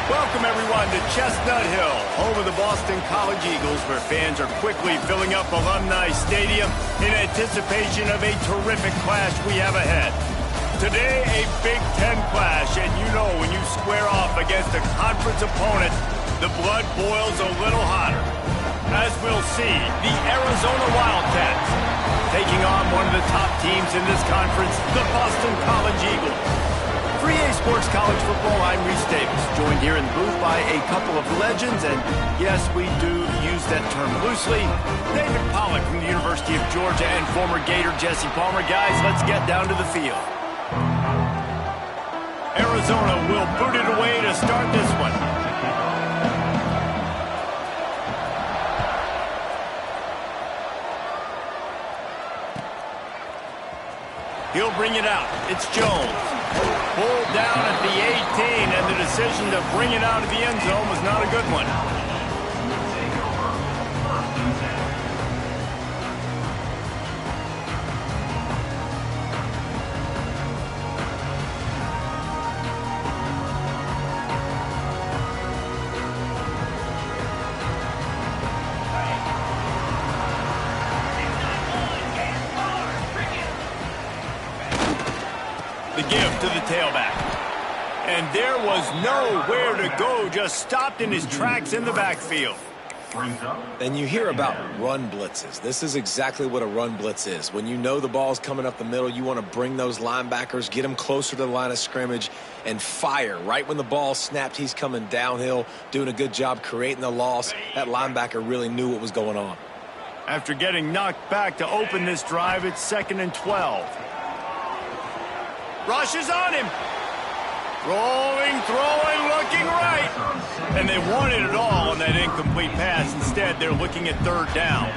Welcome, everyone, to Chestnut Hill, home of the Boston College Eagles, where fans are quickly filling up Alumni Stadium in anticipation of a terrific clash we have ahead. Today, a Big Ten clash, and you know when you square off against a conference opponent, the blood boils a little hotter. As we'll see, the Arizona Wildcats taking on one of the top teams in this conference, the Boston College Eagles. For EA Sports College Football, I'm Reese Davis, joined here in the booth by a couple of legends, and yes, we do use that term loosely. David Pollack from the University of Georgia and former Gator Jesse Palmer. Guys, let's get down to the field. Arizona will boot it away to start this one. He'll bring it out. It's Jones. Pulled down at the 18, and the decision to bring it out of the end zone was not a good one. The give to the tailback. And there was nowhere to go, just stopped in his tracks in the backfield. And you hear about run blitzes. This is exactly what a run blitz is. When you know the ball's coming up the middle, you want to bring those linebackers, get them closer to the line of scrimmage, and fire. Right when the ball snapped, he's coming downhill, doing a good job creating the loss. That linebacker really knew what was going on. After getting knocked back to open this drive, it's 2nd and 12. Rushes on him. Rolling, throwing, looking right. And they wanted it all on that incomplete pass. Instead, they're looking at 3rd down.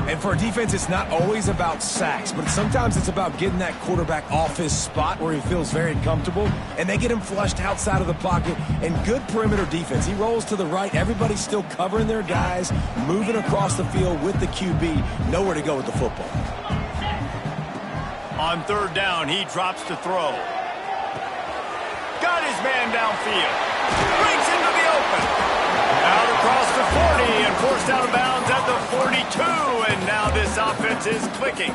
And for a defense, it's not always about sacks, but sometimes it's about getting that quarterback off his spot where he feels very comfortable, and they get him flushed outside of the pocket. And good perimeter defense. He rolls to the right. Everybody's still covering their guys, moving across the field with the QB. Nowhere to go with the football. On 3rd down, he drops to throw. Got his man downfield. Breaks into the open. Out across the 40 and forced out of bounds at the 42. And now this offense is clicking.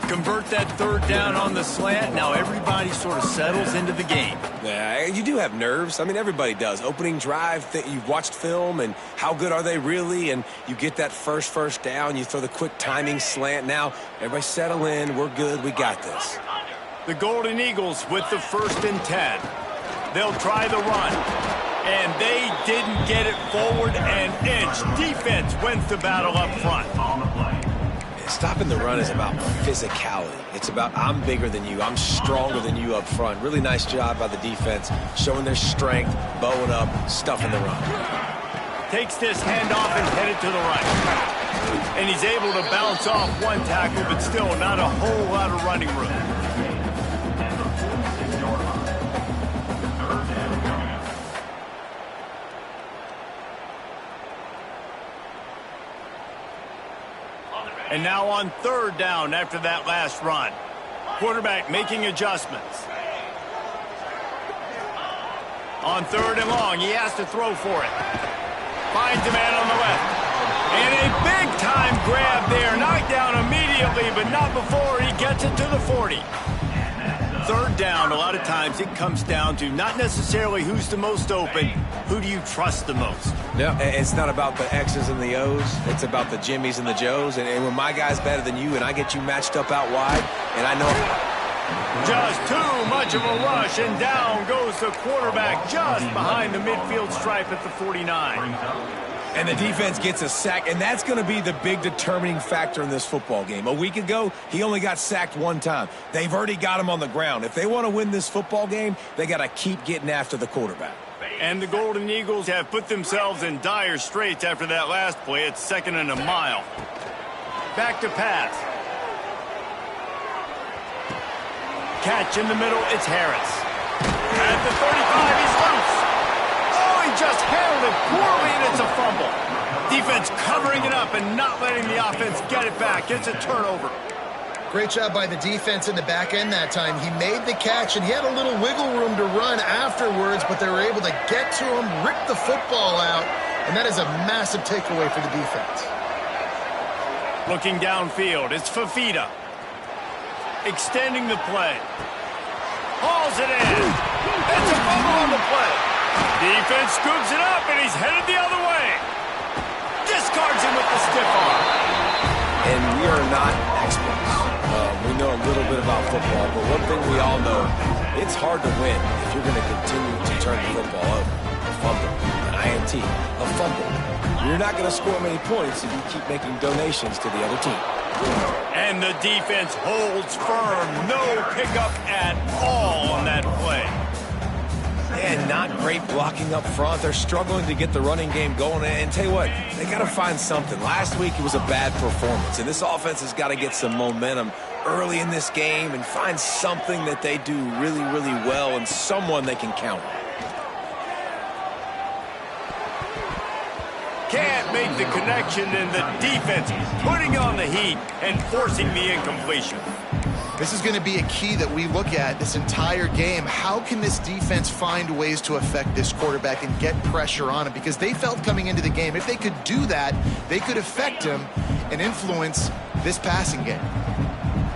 Convert that 3rd down on the slant. Now everybody sort of settles into the game. Yeah, you do have nerves. I mean, everybody does. Opening drive, you've watched film, and how good are they really? And you get that first down. You throw the quick timing slant. Now, everybody settle in. We're good. We got this. The Golden Eagles with the 1st and 10. They'll try the run. And they didn't get it forward an inch. Defense wins the battle up front. Stopping the run is about physicality. It's about I'm bigger than you. I'm stronger than you up front. Really nice job by the defense, showing their strength, bowing up, stuffing the run. Takes this handoff and headed to the right. And he's able to bounce off one tackle, but still not a whole lot of running room. And now on 3rd down after that last run. Quarterback making adjustments. On 3rd and long, he has to throw for it. Finds a man on the left. And a big-time grab there. Knocked down immediately, but not before he gets it to the 40. 3rd down, a lot of times it comes down to not necessarily who's the most open, who do you trust the most? Yeah, it's not about the X's and the O's. It's about the Jimmies and the Joes. And when my guy's better than you and I get you matched up out wide, and I know... Just too much of a rush, and down goes the quarterback just behind the midfield stripe at the 49. And the defense gets a sack, and that's going to be the big determining factor in this football game. A week ago, he only got sacked 1 time. They've already got him on the ground. If they want to win this football game, they got to keep getting after the quarterback. And the Golden Eagles have put themselves in dire straits after that last play. It's 2nd and a mile. Back to pass. Catch in the middle, it's Harris. At the 35, he's loose. Oh, he just handled it poorly, and it's a fumble. Defense covering it up and not letting the offense get it back. It's a turnover. Great job by the defense in the back end that time. He made the catch, and he had a little wiggle room to run afterwards, but they were able to get to him, rip the football out, and that is a massive takeaway for the defense. Looking downfield, it's Fafita. Extending the play. Hauls it in. It's a fumble on the play. Defense scoops it up, and he's headed the other way. Discards him with the stiff arm. And we are not experts. We know a little bit about football, but one thing we all know, it's hard to win if you're going to continue to turn the football over. A fumble, an INT, a fumble. You're not going to score many points if you keep making donations to the other team. And the defense holds firm. No pickup at all on that play. And not great blocking up front. They're struggling to get the running game going. And tell you what, they got to find something. Last week it was a bad performance, and this offense has got to get some momentum early in this game and find something that they do really, really well and someone they can count on. Can't make the connection, and the defense putting on the heat and forcing the incompletion. This is going to be a key that we look at this entire game. How can this defense find ways to affect this quarterback and get pressure on him? Because they felt coming into the game, if they could do that, they could affect him and influence this passing game.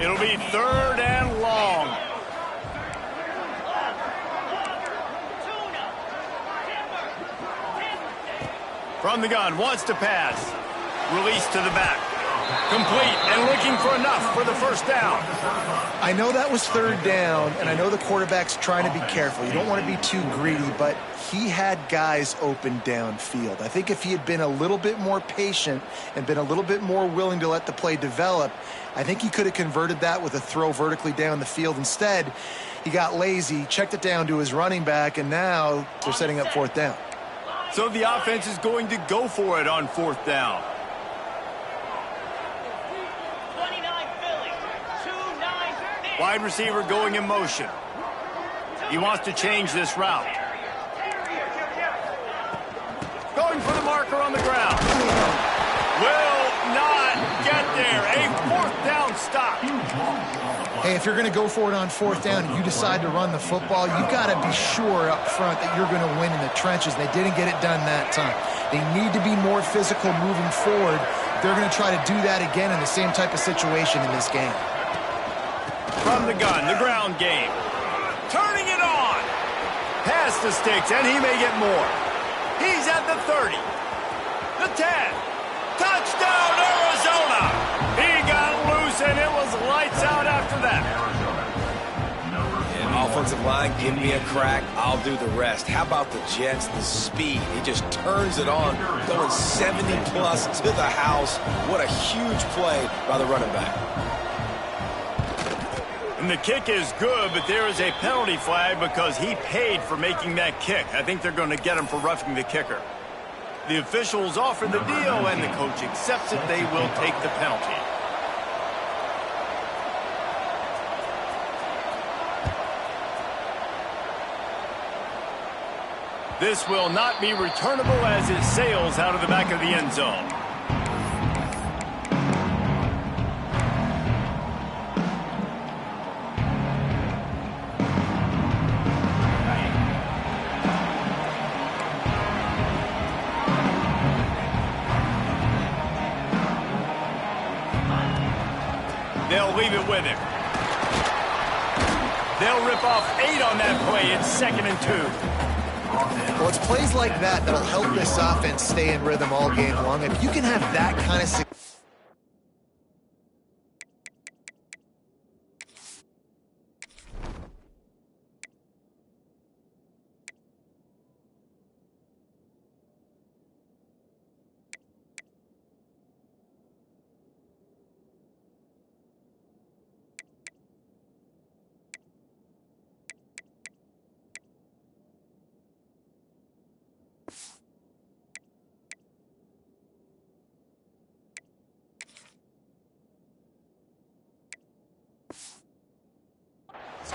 It'll be 3rd and long. From the gun, wants to pass. Release to the back. Complete and looking for enough for the first down. I know that was 3rd down, and I know the quarterback's trying to be careful. You don't want to be too greedy, but he had guys open downfield. I think if he had been a little bit more patient and been a little bit more willing to let the play develop, I think he could have converted that with a throw vertically down the field. Instead, he got lazy, checked it down to his running back, and now they're setting up 4th down. So the offense is going to go for it on 4th down. Wide receiver going in motion. He wants to change this route. Going for the marker on the ground. Will not get there. A 4th down stop. Hey, if you're going to go for it on 4th down and you decide to run the football, you've got to be sure up front that you're going to win in the trenches. They didn't get it done that time. They need to be more physical moving forward. They're going to try to do that again in the same type of situation in this game. From the gun, the ground game. Turning it on. Past the sticks, and he may get more. He's at the 30. The 10. Touchdown, Arizona. He got loose, and it was lights out after that. And offensive line, give me a crack. I'll do the rest. How about the Jets, the speed? He just turns it on, going 70-plus to the house. What a huge play by the running back. And the kick is good, but there is a penalty flag because he paid for making that kick. I think they're going to get him for roughing the kicker. The officials offer the deal, and the coach accepts it. They will take the penalty. This will not be returnable as it sails out of the back of the end zone. They'll leave it with him. They'll rip off 8 on that play. It's 2nd and 2. Well, it's plays like that that'll help this offense stay in rhythm all game long. If you can have that kind of success.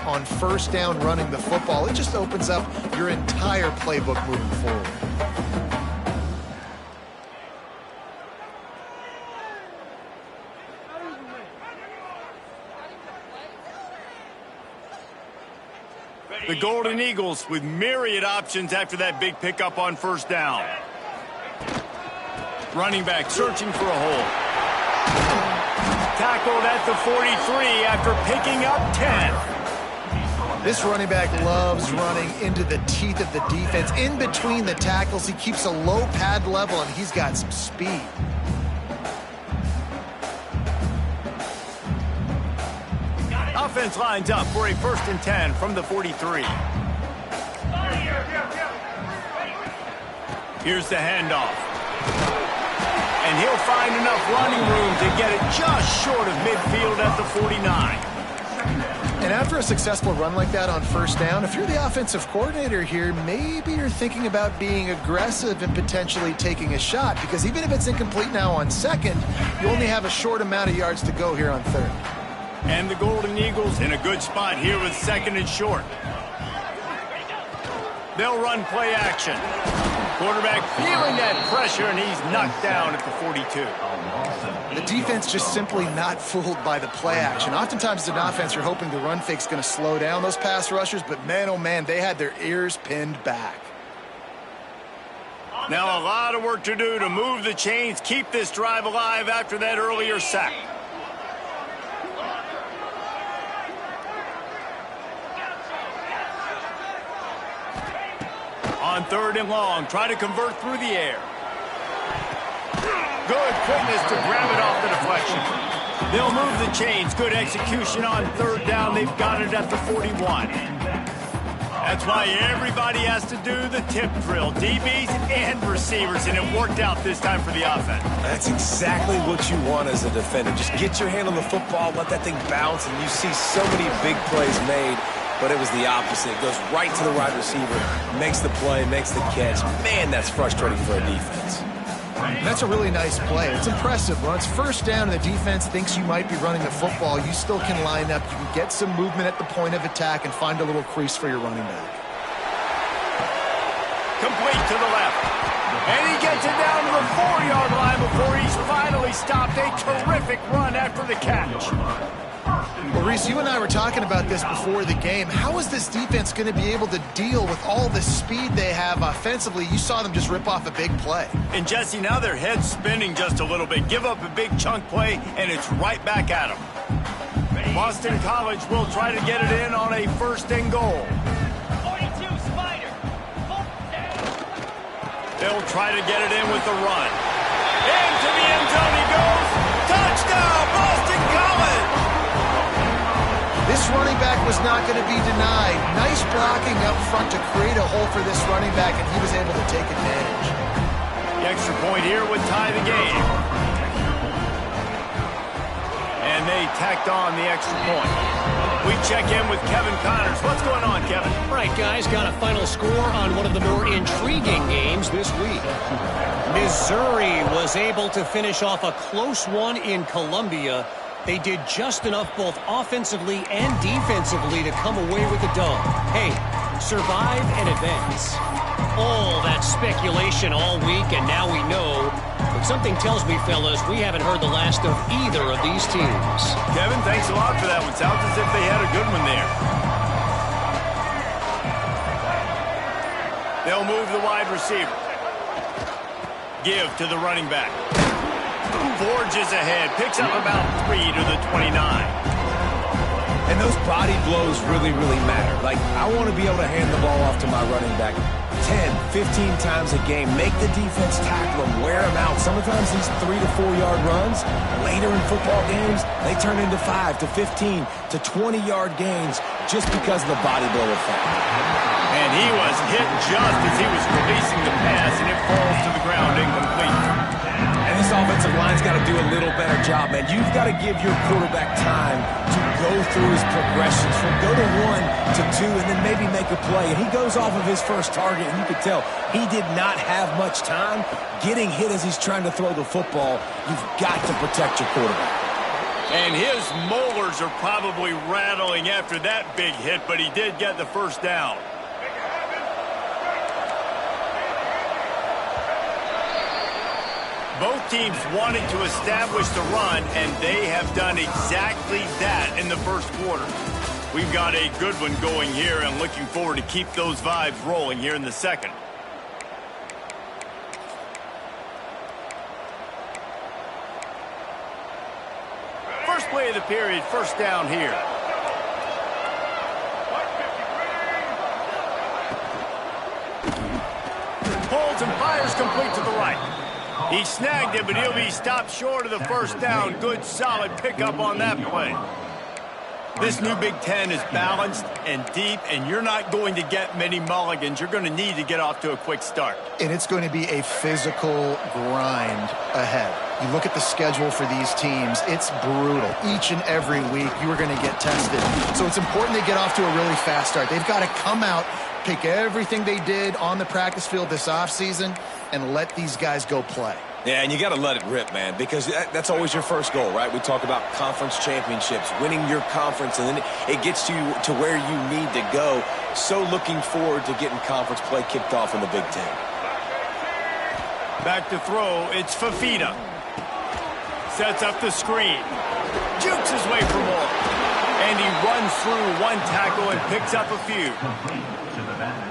On 1st down running the football, it just opens up your entire playbook moving forward. The Golden Eagles with myriad options after that big pickup on first down. Running back searching for a hole. Tackled at the 43 after picking up 10. This running back loves running into the teeth of the defense. In between the tackles, he keeps a low pad level, and he's got some speed. Offense lines up for a 1st and 10 from the 43. Here's the handoff. And he'll find enough running room to get it just short of midfield at the 49. And after a successful run like that on first down, if you're the offensive coordinator here, maybe you're thinking about being aggressive and potentially taking a shot, because even if it's incomplete now on second, you only have a short amount of yards to go here on third. And the Golden Eagles in a good spot here with 2nd and short. They'll run play action. Quarterback feeling that pressure, and he's knocked down at the 42. The defense just simply not fooled by the play action. Oftentimes as an offense, you're hoping the run fake's going to slow down those pass rushers, but man, oh man, they had their ears pinned back. Now a lot of work to do to move the chains, keep this drive alive after that earlier sack. On 3rd and long, try to convert through the air. Good quickness to grab it off the deflection. They'll move the chains. Good execution on 3rd down. They've got it at the 41. That's why everybody has to do the tip drill. DBs and receivers, and it worked out this time for the offense. That's exactly what you want as a defender. Just get your hand on the football, let that thing bounce, and you see so many big plays made. But it was the opposite. It goes right to the wide receiver, makes the play, makes the catch. Man, that's frustrating for a defense. That's a really nice play. It's impressive. When it's first down and the defense thinks you might be running the football, you still can line up. You can get some movement at the point of attack and find a little crease for your running back. Complete to the left. And he gets it down to the 4-yard line before he's finally stopped. A terrific run after the catch. Well, Reese, you and I were talking about this before the game. How is this defense going to be able to deal with all the speed they have offensively? You saw them just rip off a big play. And, Jesse, now their head's spinning just a little bit. Give up a big chunk play, and it's right back at them. Boston College will try to get it in on a 1st and goal. 42, Spider. They'll try to get it in with the run. Into the end zone he goes. Touchdown, Boston College! This running back was not going to be denied. Nice blocking up front to create a hole for this running back, and he was able to take advantage. The extra point here would tie the game. And they tacked on the extra point. We check in with Kevin Connors. What's going on, Kevin? All right, guys, got a final score on one of the more intriguing games this week. Missouri was able to finish off a close one in Columbia. They did just enough both offensively and defensively to come away with the dub. Hey, survive and advance. All that speculation all week, and now we know. But something tells me, fellas, we haven't heard the last of either of these teams. Kevin, thanks a lot for that one. Sounds as if they had a good one there. They'll move the wide receiver. Give to the running back. Forges ahead, picks up about 3 to the 29. And those body blows really, really matter. Like, I want to be able to hand the ball off to my running back 10, 15 times a game. Make the defense tackle him, wear him out. Sometimes these 3 to 4 yard runs, later in football games, they turn into 5 to 15 to 20 yard gains just because of the body blow effect. And he was hit just as he was releasing the pass, and it falls to the ground incomplete. And this offensive line's got to do a little better job, man. You've got to give your quarterback time to go through his progressions from go to 1 to 2 and then maybe make a play. And he goes off of his first target, and you could tell he did not have much time getting hit as he's trying to throw the football. You've got to protect your quarterback. And his molars are probably rattling after that big hit, but he did get the first down. Both teams wanting to establish the run, and they have done exactly that in the first quarter. We've got a good one going here, and looking forward to keep those vibes rolling here in the second. First play of the period, first down here. Holds and fires complete to the right. He snagged it, but he'll be stopped short of the first down. Good, solid pickup on that play. This new Big Ten is balanced and deep, and you're not going to get many mulligans. You're going to need to get off to a quick start. And it's going to be a physical grind ahead. You look at the schedule for these teams, it's brutal. Each and every week, you are going to get tested. So it's important they get off to a really fast start. They've got to come out, take everything they did on the practice field this offseason, and let these guys go play. Yeah, and you got to let it rip, man, because that's always your first goal, right? We talk about conference championships, winning your conference, and then it gets you to where you need to go. So looking forward to getting conference play kicked off in the Big Ten. Back to throw, it's Fafita. Sets up the screen. Jukes his way for more. And he runs through one tackle and picks up a few.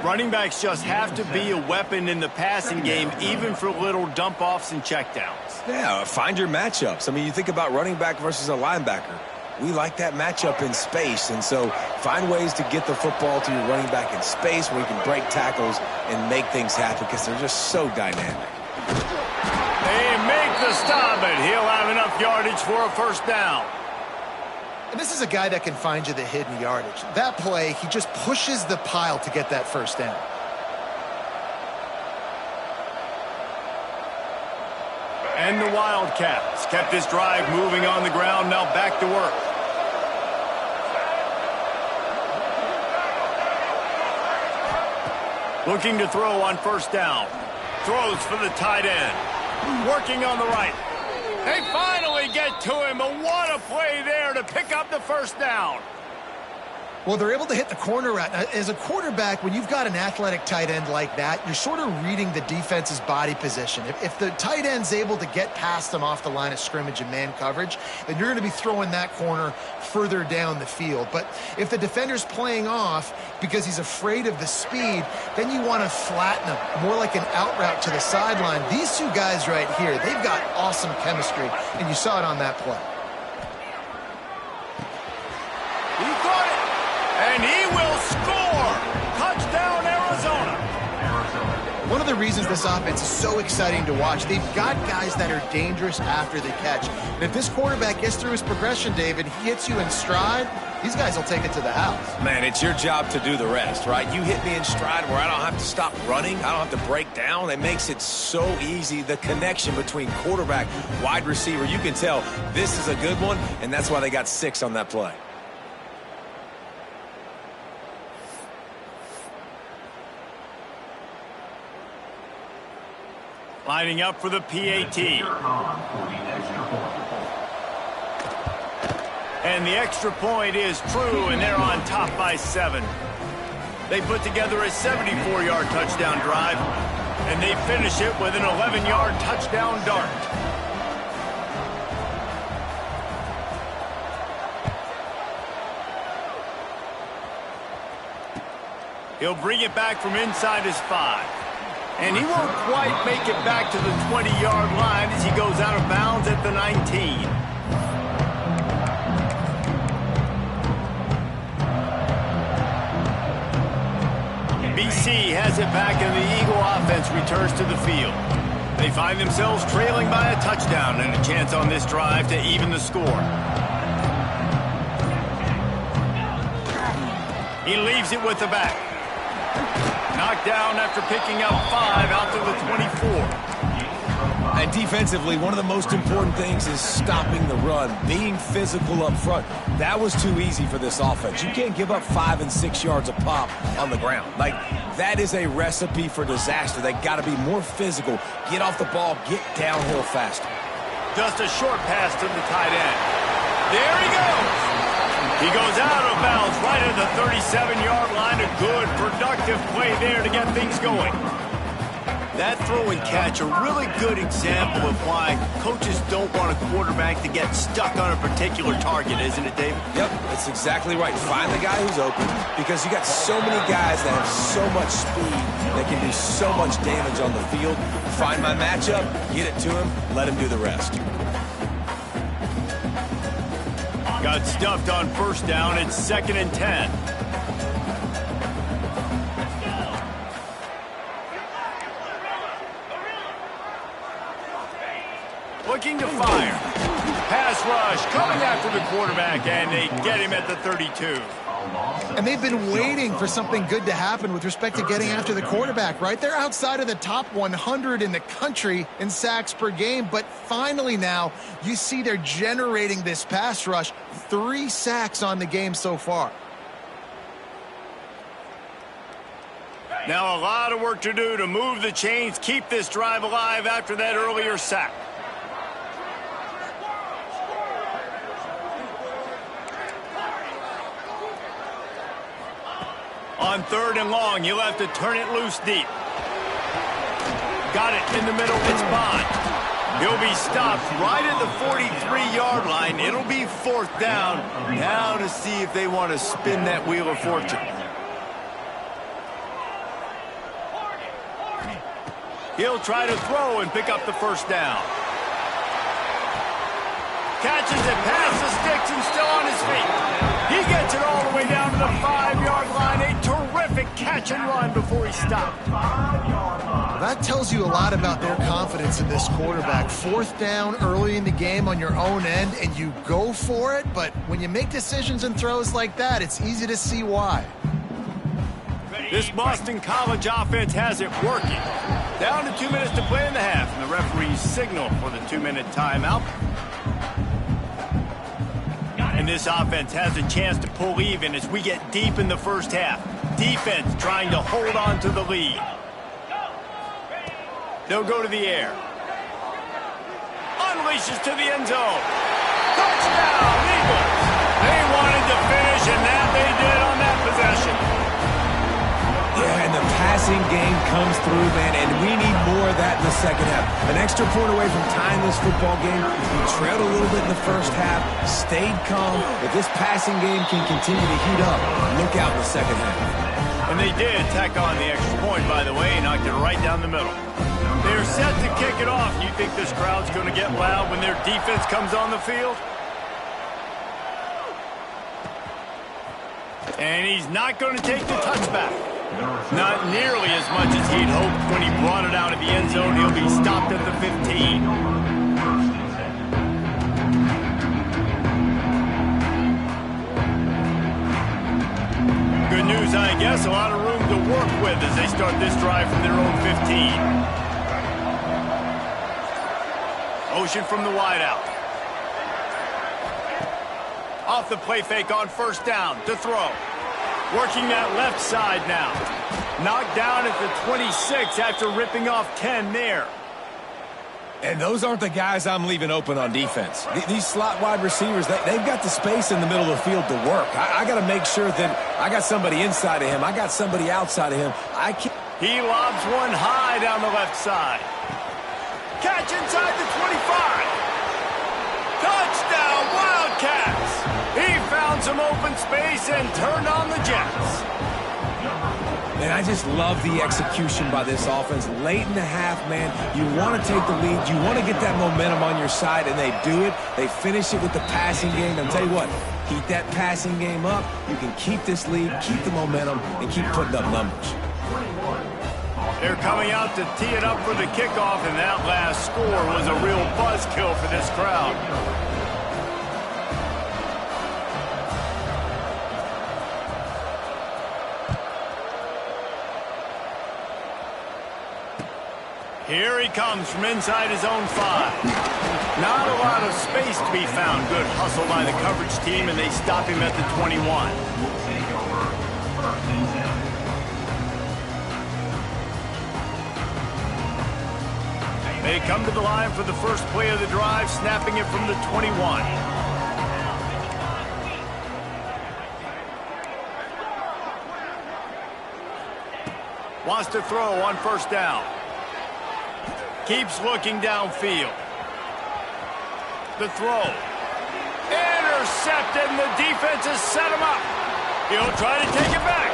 Running backs just have to be a weapon in the passing game, even for little dump-offs and checkdowns. Yeah, find your matchups. I mean, you think about running back versus a linebacker. We like that matchup in space, and so find ways to get the football to your running back in space where you can break tackles and make things happen because they're just so dynamic. They make the stop, and he'll have enough yardage for a first down. And this is a guy that can find you the hidden yardage. That play, he just pushes the pile to get that first down. And the Wildcats kept this drive moving on the ground, now back to work. Looking to throw on first down. Throws for the tight end. Working on the right. They finally get to him, but what a play there to pick up the first down. Well, they're able to hit the corner route. Now, as a quarterback, when you've got an athletic tight end like that, you're sort of reading the defense's body position. If the tight end's able to get past them off the line of scrimmage and man coverage, then you're going to be throwing that corner further down the field. But if the defender's playing off because he's afraid of the speed, then you want to flatten him, more like an out route to the sideline. These two guys right here, they've got awesome chemistry, and you saw it on that play. He caught it. And he will score! Touchdown, Arizona! One of the reasons this offense is so exciting to watch, they've got guys that are dangerous after the catch. And if this quarterback gets through his progression, David, he hits you in stride, these guys will take it to the house. Man, it's your job to do the rest, right? You hit me in stride where I don't have to stop running. I don't have to break down. It makes it so easy. The connection between quarterback, wide receiver, you can tell this is a good one, and that's why they got 6 on that play. Lining up for the PAT. And the extra point is true, and they're on top by 7. They put together a 74-yard touchdown drive, and they finish it with an 11-yard touchdown dart. He'll bring it back from inside his 5. And he won't quite make it back to the 20-yard line as he goes out of bounds at the 19. BC has it back, and the Eagle offense returns to the field. They find themselves trailing by a touchdown and a chance on this drive to even the score. He leaves it with the back. Knocked down after picking up 5 out to the 24. And defensively, one of the most important things is stopping the run, being physical up front. That was too easy for this offense. You can't give up 5 and 6 yards a pop on the ground. Like, that is a recipe for disaster. They got to be more physical, get off the ball, get downhill faster. Just a short pass to the tight end. There he goes. He goes out of bounds right at the 37-yard line. A good, productive play there to get things going. That throw and catch, a really good example of why coaches don't want a quarterback to get stuck on a particular target, isn't it, David? Yep, that's exactly right. Find the guy who's open, because you got so many guys that have so much speed that can do so much damage on the field. Find my matchup, get it to him, let him do the rest. Got stuffed on first down. It's 2nd and 10. Looking to fire. Pass rush coming after the quarterback, and they get him at the 32. And they've been waiting for something good to happen with respect to getting after the quarterback, right? They're outside of the top 100 in the country in sacks per game, but finally now you see they're generating this pass rush. 3 sacks on the game so far. Now a lot of work to do to move the chains, keep this drive alive after that earlier sack. On 3rd and long, you'll have to turn it loose deep. Got it in the middle. It's Bond. He'll be stopped right at the 43-yard line. It'll be 4th down. Now to see if they want to spin that wheel of fortune. He'll try to throw and pick up the 1st down. Catches it past the sticks and still on his feet. He gets it all the way down to the 5-yard line. A terrific catch and run before he stopped. That tells you a lot about their confidence in this quarterback. 4th down early in the game on your own end, and you go for it. But when you make decisions and throws like that, it's easy to see why. This Boston College offense has it working. Down to 2 minutes to play in the half, and the referees signal for the 2-minute timeout. And this offense has a chance to pull even as we get deep in the first half. Defense trying to hold on to the lead. They'll go to the air. Unleashes to the end zone. Touchdown, Eagles! They wanted to finish, and that they did on that possession. Yeah, and the passing game comes through, man, and we need more of that in the second half. An extra point away from tying this football game. We trailed a little bit in the first half, stayed calm. If this passing game can continue to heat up, look out in the second half. And they did tack on the extra point, by the way, and knocked it right down the middle. They're set to kick it off. You think this crowd's going to get loud when their defense comes on the field? And he's not going to take the touchback. Not nearly as much as he'd hoped when he brought it out of the end zone. He'll be stopped at the 15. Good news, I guess. A lot of room to work with as they start this drive from their own 15. Motion from the wideout. Off the play fake on 1st down to throw. Working that left side now. Knocked down at the 26 after ripping off 10 there. And those aren't the guys I'm leaving open on defense. These slot wide receivers, they've got the space in the middle of the field to work. I got to make sure that I got somebody inside of him. I got somebody outside of him. He lobs one high down the left side. Catch inside the 25. Touchdown, Wildcats. He found some open space and turned on the Jets. And I just love the execution by this offense. Late in the half, man, you want to take the lead. You want to get that momentum on your side, and they do it. They finish it with the passing game. And I'll tell you what, keep that passing game up. You can keep this lead, keep the momentum, and keep putting up numbers. They're coming out to tee it up for the kickoff, and that last score was a real buzzkill for this crowd. Here he comes from inside his own 5. Not a lot of space to be found. Good hustle by the coverage team, and they stop him at the 21. They come to the line for the first play of the drive, snapping it from the 21. Wants to throw on 1st down. Keeps looking downfield. The throw. Intercepted, and the defense has set him up. He'll try to take it back.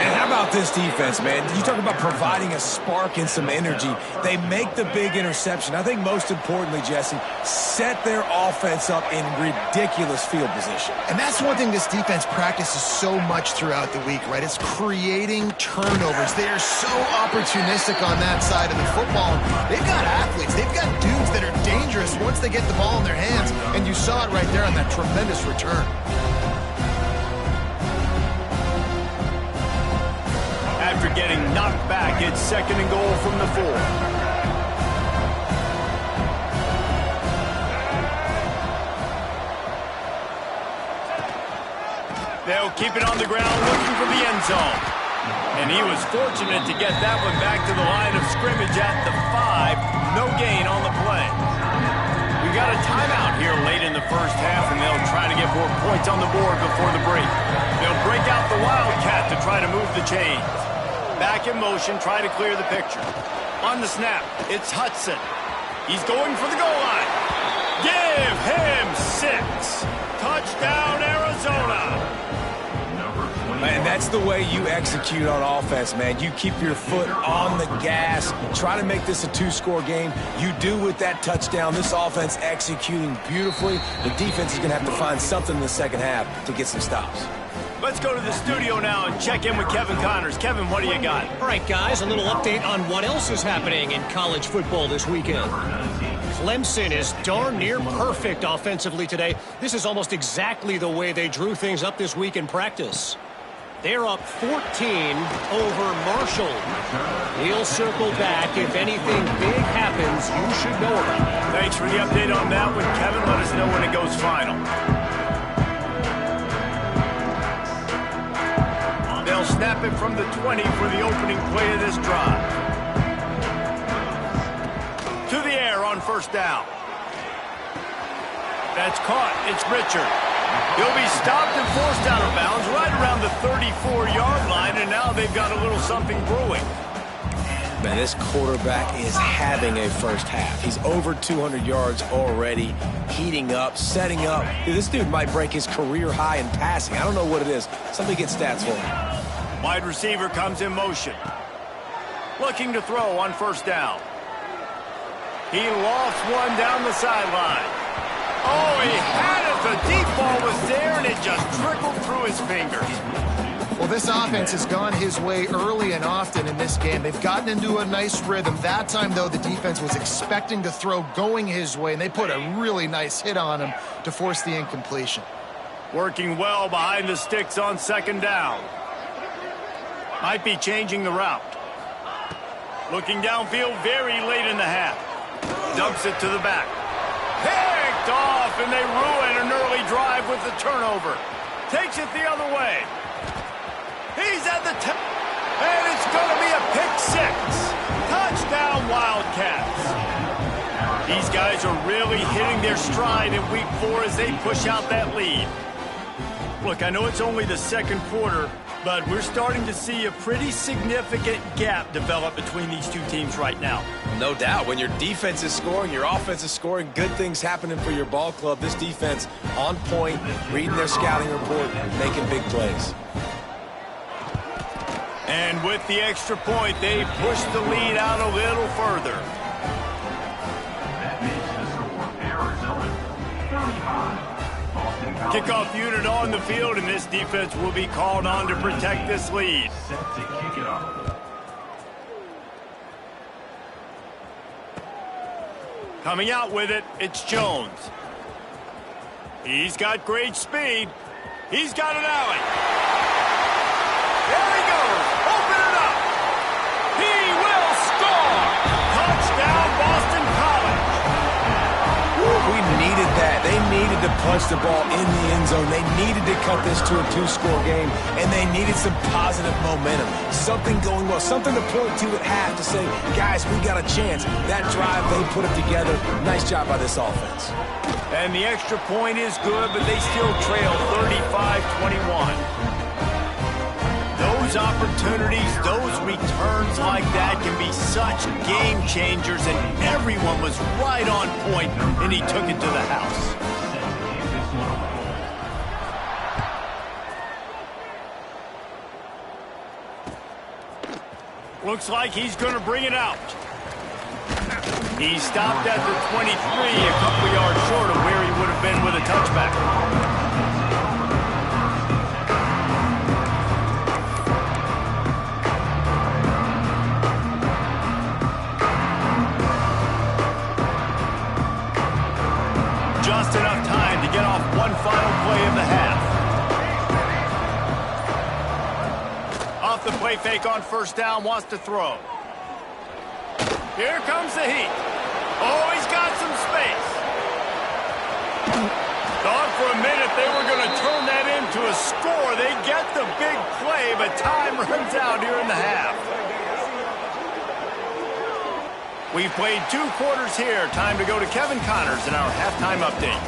And how about this defense, man? You talk about providing a spark and some energy. They make the big interception. I think most importantly, Jesse, set their offense up in ridiculous field position. And that's one thing this defense practices so much throughout the week, right? It's creating turnovers. They are so opportunistic on that side of the football. They've got athletes. They've got dudes that are dangerous once they get the ball in their hands. And you saw it right there on that tremendous return. After getting knocked back, it's 2nd and goal from the 4. They'll keep it on the ground, looking for the end zone. And he was fortunate to get that one back to the line of scrimmage at the 5. No gain on the play. We got a timeout here late in the first half, and they'll try to get more points on the board before the break. They'll break out the Wildcat to try to move the chains. Back in motion, try to clear the picture. On the snap, it's Hudson. He's going for the goal line. Give him 6. Touchdown, Arizona. Man, that's the way you execute on offense, man. You keep your foot on the gas. Try to make this a 2-score game. You do with that touchdown. This offense executing beautifully. The defense is going to have to find something in the second half to get some stops. Let's go to the studio now and check in with Kevin Connors. Kevin, what do you got? All right, guys, a little update on what else is happening in college football this weekend. Clemson is darn near perfect offensively today. This is almost exactly the way they drew things up this week in practice. They're up 14 over Marshall. He'll circle back. If anything big happens, you should know about it. Thanks for the update on that one, Kevin. Let us know when it goes final. They'll snap it from the 20 for the opening play of this drive. To the air on 1st down. That's caught. It's Richard. He'll be stopped and forced out of bounds right around the 34-yard line, and now they've got a little something brewing. Man, this quarterback is having a first half. He's over 200 yards already, heating up, setting up. Dude, this dude might break his career high in passing. I don't know what it is. Somebody get stats for him. Wide receiver comes in motion. Looking to throw on 1st down. He lofts one down the sideline. Oh, he had it. The deep ball was there, and it just trickled through his fingers. Well, this offense has gone his way early and often in this game. They've gotten into a nice rhythm. That time, though, the defense was expecting to throw going his way, and they put a really nice hit on him to force the incompletion. Working well behind the sticks on 2nd down. Might be changing the route. Looking downfield very late in the half. Dumps it to the back. Picked off, and they ruin an early drive with the turnover. Takes it the other way. He's at the top, and it's going to be a pick 6. Touchdown, Wildcats. These guys are really hitting their stride in week 4 as they push out that lead. Look, I know it's only the 2nd quarter, but we're starting to see a pretty significant gap develop between these two teams right now. No doubt. When your defense is scoring, your offense is scoring, good things happening for your ball club. This defense on point, reading their scouting report, making big plays. And with the extra point, they push the lead out a little further. Kickoff unit on the field, and this defense will be called on to protect this lead. Coming out with it, it's Jones. He's got great speed. He's got an alley. There he goes. Open it up. He will score. Touchdown, Boston College. We needed that. They needed to punch the ball in the end zone. They needed to cut this to a 2-score game, and they needed some positive momentum. Something going well, something to point to at half to say, guys, we got a chance. That drive, they put it together. Nice job by this offense. And the extra point is good, but they still trail 35-21. Those those opportunities, those returns like that can be such game changers, and everyone was right on point, and he took it to the house. Looks like he's going to bring it out. He stopped at the 23, a couple yards short of where he would have been with a touchback. Just enough time to get off one final play of the half. Off the play fake on first down, wants to throw. Here comes the heat. Oh, he's got some space. Thought for a minute they were going to turn that into a score. They get the big play, but time runs out here in the half. We've played 2 quarters here. Time to go to Kevin Connors in our halftime update.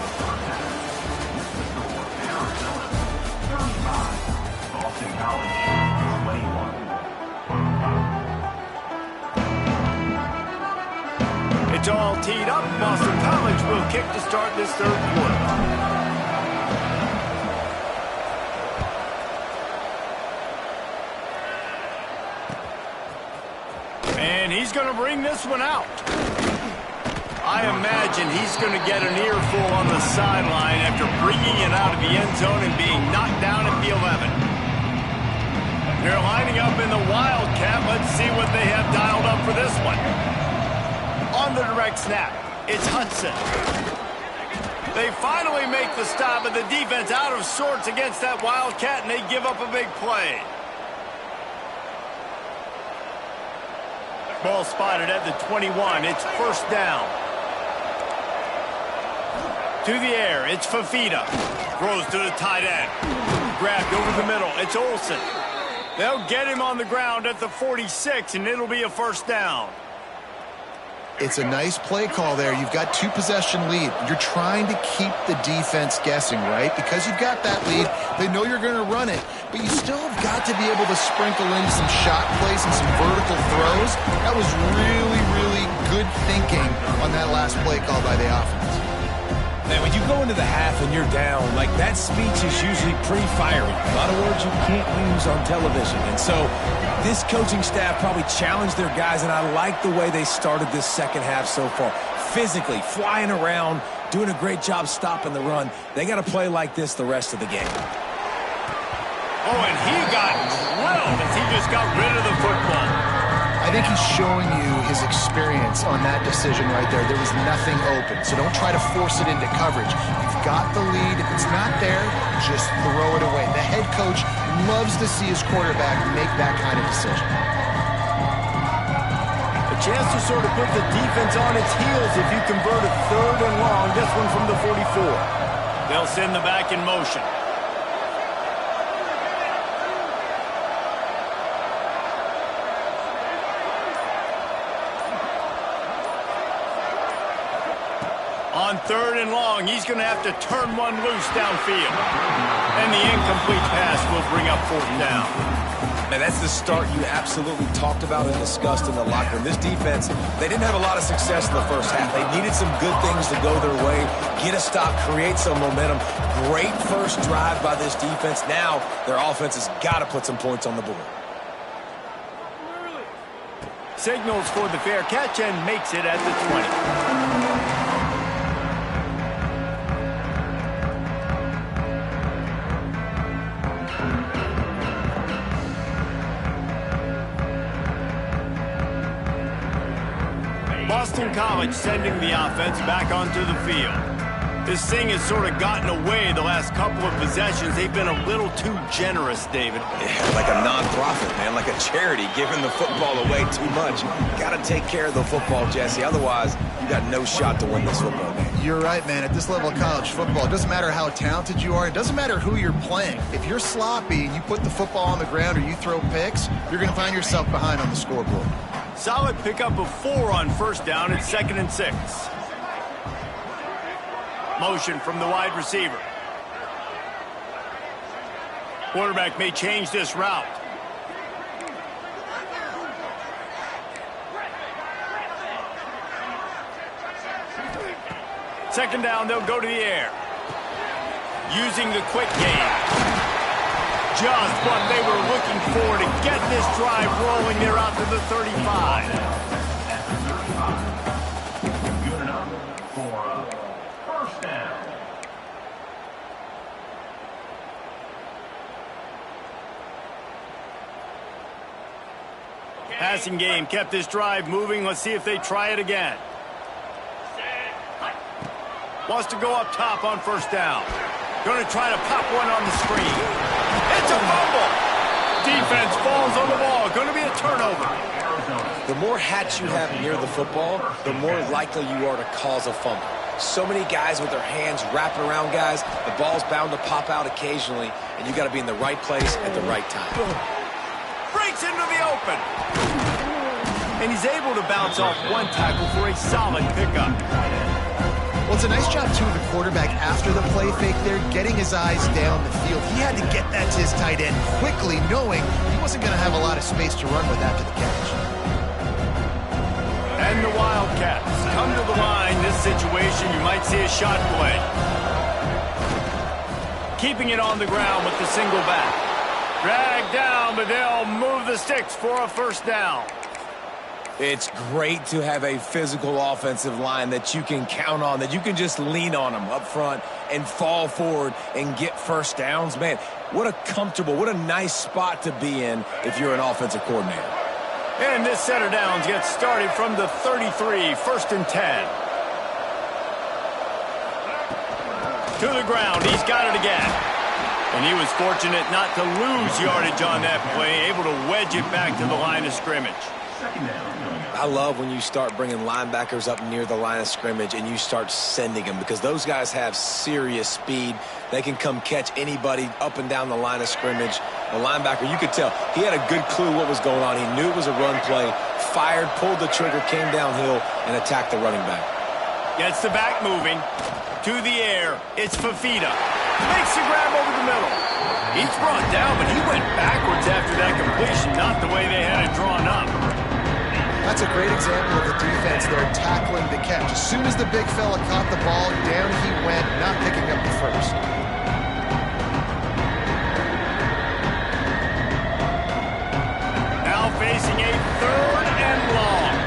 It's all teed up. Boston College will kick to start this third quarter. And he's going to bring this one out. I imagine he's going to get an earful on the sideline after bringing it out of the end zone and being knocked down at the 11. They're lining up in the Wildcat. Let's see what they have dialed up for this one. On the direct snap, it's Hudson. They finally make the stop, but the defense out of sorts against that Wildcat, and they give up a big play. Ball spotted at the 21. It's first down. To the air, it's Fafita. Throws to the tight end. Grabbed over the middle, it's Olsen. They'll get him on the ground at the 46, and it'll be a first down. It's a nice play call there. You've got 2-possession lead. You're trying to keep the defense guessing, right? Because you've got that lead, they know you're going to run it, but you still have got to be able to sprinkle in some shot plays and some vertical throws. That was really, really good thinking on that last play call by the offense. Man, when you go into the half and you're down, like that speech is usually pretty fiery. A lot of words you can't use on television. And so this coaching staff probably challenged their guys, and I like the way they started this second half so far. Physically, flying around, doing a great job stopping the run. They got to play like this the rest of the game. Oh, and he got drilled as he just got rid of the football. I think he's showing you his experience on that decision right there. There was nothing open, so don't try to force it into coverage. You've got the lead. If it's not there, just throw it away. The head coach loves to see his quarterback make that kind of decision. A chance to sort of put the defense on its heels if you convert a third and long. This one from the 44. They'll send the back in motion. On third and long, he's going to have to turn one loose downfield. And the incomplete pass will bring up fourth down. And that's the start you absolutely talked about and discussed in the locker room. This defense, they didn't have a lot of success in the first half. They needed some good things to go their way, get a stop, create some momentum. Great first drive by this defense. Now their offense has got to put some points on the board. Signals for the fair catch and makes it at the 20. Boston College sending the offense back onto the field. This thing has sort of gotten away the last couple of possessions. They've been a little too generous, David. Yeah, like a non-profit, man, like a charity, giving the football away too much. Got to take care of the football, Jesse. Otherwise, you got no shot to win this football game. You're right, man. At this level of college football, it doesn't matter how talented you are. It doesn't matter who you're playing. If you're sloppy and you put the football on the ground or you throw picks, you're going to find yourself behind on the scoreboard. Solid pickup of 4 on first down. It's 2nd and 6. Motion from the wide receiver. Quarterback may change this route. Second down, they'll go to the air. Using the quick game. Just what they were looking for to get this drive rolling. They're out to the 35. Good enough for a first down. Passing game kept this drive moving. Let's see if they try it again. Wants to go up top on first down. Going to try to pop one on the screen. It's a fumble. Defense falls on the ball. Going to be a turnover. The more hats you have near the football, the more likely you are to cause a fumble. So many guys with their hands wrapping around guys, the ball's bound to pop out occasionally, and you got to be in the right place at the right time. Breaks into the open. And he's able to bounce off one tackle for a solid pickup. Well, it's a nice job, too, of the quarterback after the play fake there, getting his eyes down the field. He had to get that to his tight end quickly, knowing he wasn't going to have a lot of space to run with after the catch. And the Wildcats come to the line. This situation, you might see a shot play. Keeping it on the ground with the single back. Dragged down, but they'll move the sticks for a first down. It's great to have a physical offensive line that you can count on, that you can just lean on them up front and fall forward and get first downs. Man, what a comfortable, what a nice spot to be in if you're an offensive coordinator. And this set of downs gets started from the 33, first and 10. To the ground, he's got it again. And he was fortunate not to lose yardage on that play, able to wedge it back to the line of scrimmage. I love when you start bringing linebackers up near the line of scrimmage and you start sending them, because those guys have serious speed. They can come catch anybody up and down the line of scrimmage. The linebacker, you could tell, he had a good clue what was going on. He knew it was a run play, fired, pulled the trigger, came downhill, and attacked the running back. Gets the back moving. To the air. It's Fafita. Makes the grab over the middle. He's brought down, but he went backwards after that completion, not the way they had it drawn up. That's a great example of the defense there tackling the catch. As soon as the big fella caught the ball, down he went, not picking up the first. Now facing a third and long.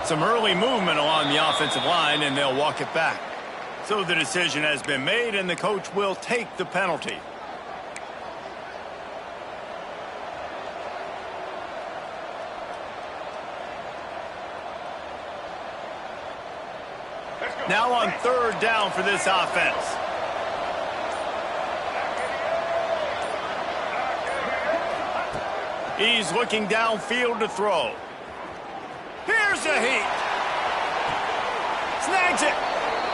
Some early movement along the offensive line, and they'll walk it back. So the decision has been made, and the coach will take the penalty. Now on third down for this offense. He's looking downfield to throw. Here's a heat. Snags it.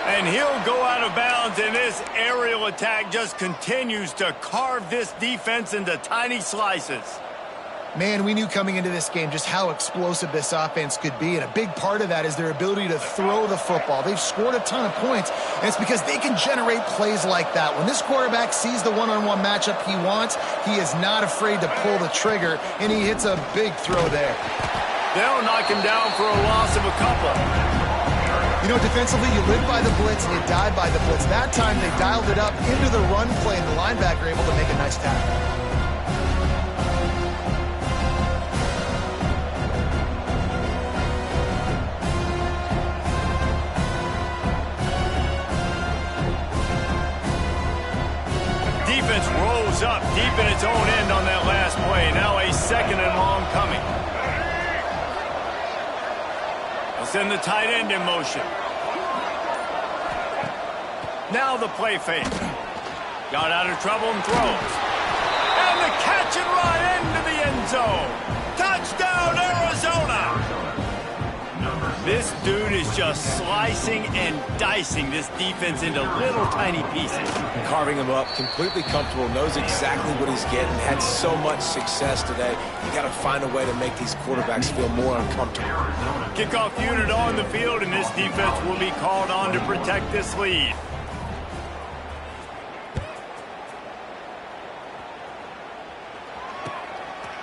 And he'll go out of bounds, and this aerial attack just continues to carve this defense into tiny slices. Man, we knew coming into this game just how explosive this offense could be, and a big part of that is their ability to throw the football. They've scored a ton of points, and it's because they can generate plays like that. When this quarterback sees the one-on-one matchup he wants, he is not afraid to pull the trigger, and he hits a big throw there. They'll knock him down for a loss of a couple. You know, defensively, you live by the blitz and you die by the blitz. That time, they dialed it up into the run play, and the linebacker able to make a nice tackle. Defense rolls up deep in its own end on that last play. Now a second and long coming. Send the tight end in motion. Now the play fake. Got out of trouble and throws. And the catch and run into the end zone. Touchdown, Arizona! This dude is just slicing and dicing this defense into little tiny pieces. Carving him up, completely comfortable, knows exactly what he's getting, had so much success today. You got to find a way to make these quarterbacks feel more uncomfortable. Kickoff unit on the field, and this defense will be called on to protect this lead.